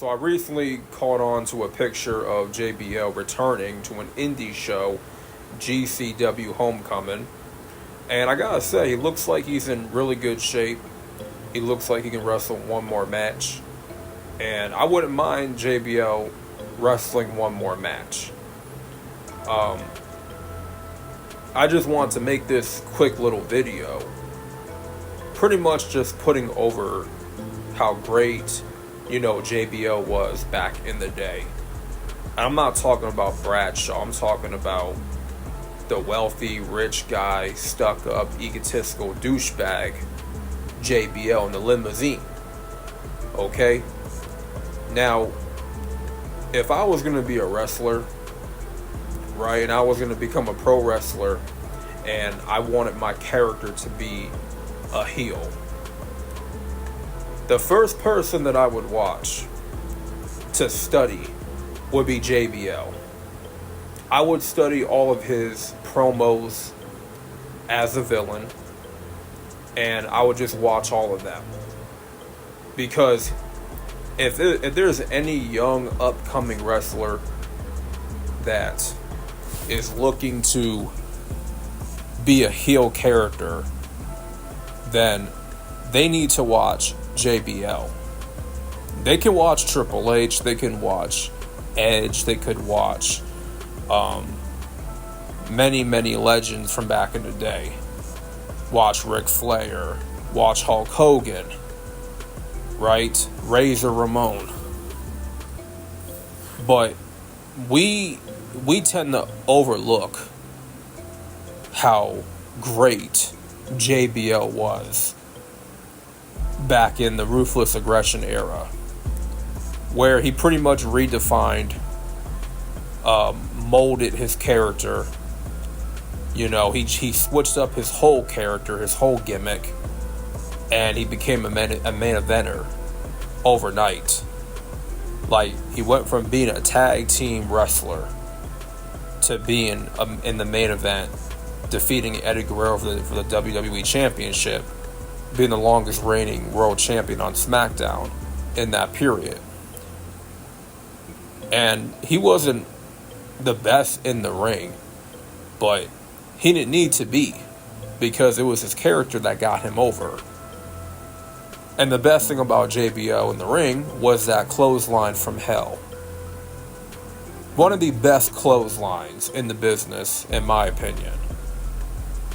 So I recently caught on to a picture of JBL returning to an indie show, GCW Homecoming. And I gotta say, he looks like he's in really good shape. He looks like he can wrestle one more match. And I wouldn't mind JBL wrestling one more match. I just want to make this quick little video. Pretty much just putting over how great, JBL was back in the day. And I'm not talking about Bradshaw. I'm talking about the wealthy, rich guy, stuck up, egotistical douchebag JBL in the limousine. Okay? Now, if I was going to be a wrestler, right, and I was going to become a pro wrestler, and I wanted my character to be a heel, the first person that I would watch to study would be JBL. I would study all of his promos as a villain, and I would just watch all of them. Because if there's any young upcoming wrestler that is looking to be a heel character, then they need to watch JBL. They can watch Triple H, they can watch Edge, they could watch many legends from back in the day. Watch Ric Flair, watch Hulk Hogan, right? Razor Ramon. But we tend to overlook how great JBL was back in the Ruthless Aggression era, where he pretty much redefined, molded his character. He switched up his whole character, his whole gimmick, and he became a main eventer overnight. Like, he went from being a tag team wrestler to being in the main event, defeating Eddie Guerrero for the WWE Championship, being the longest reigning world champion on SmackDown in that period. And he wasn't the best in the ring, but he didn't need to be, because it was his character that got him over. And the best thing about JBL in the ring was that clothesline from hell. One of the best clotheslines in the business, in my opinion.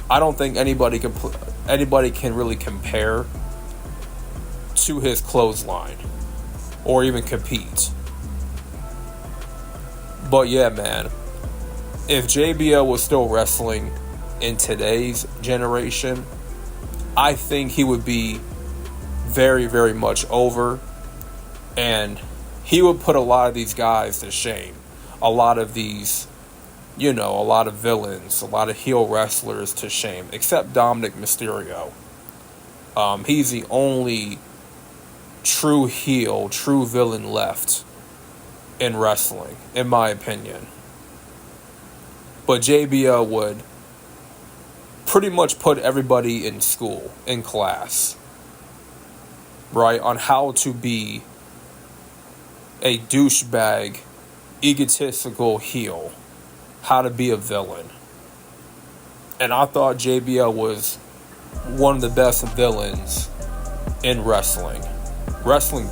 I don't think anybody can really compare to his clothesline or even compete. But yeah, man, if JBL was still wrestling in today's generation, I think he would be very, very much over, and he would put a lot of these guys to shame. A lot of these, a lot of villains, a lot of heel wrestlers to shame, except Dominic Mysterio. He's the only true heel, true villain left in wrestling, in my opinion. But JBL would pretty much put everybody in school, in class, right, on how to be a douchebag, egotistical heel, how to be a villain. And I thought JBL was one of the best villains in wrestling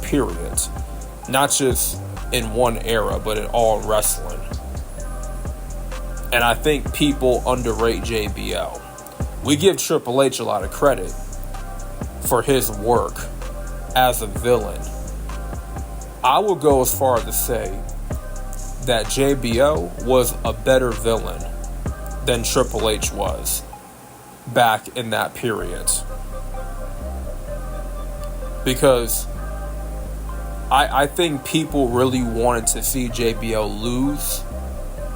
period, not just in one era, but in all wrestling. And I think people underrate JBL. We give Triple H a lot of credit for his work as a villain. I will go as far as to say that JBL was a better villain than Triple H was back in that period. Because I think people really wanted to see JBL lose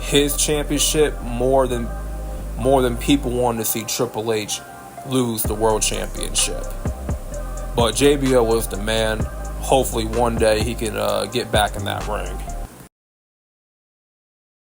his championship more than people wanted to see Triple H lose the world championship. But JBL was the man. Hopefully one day he can get back in that ring.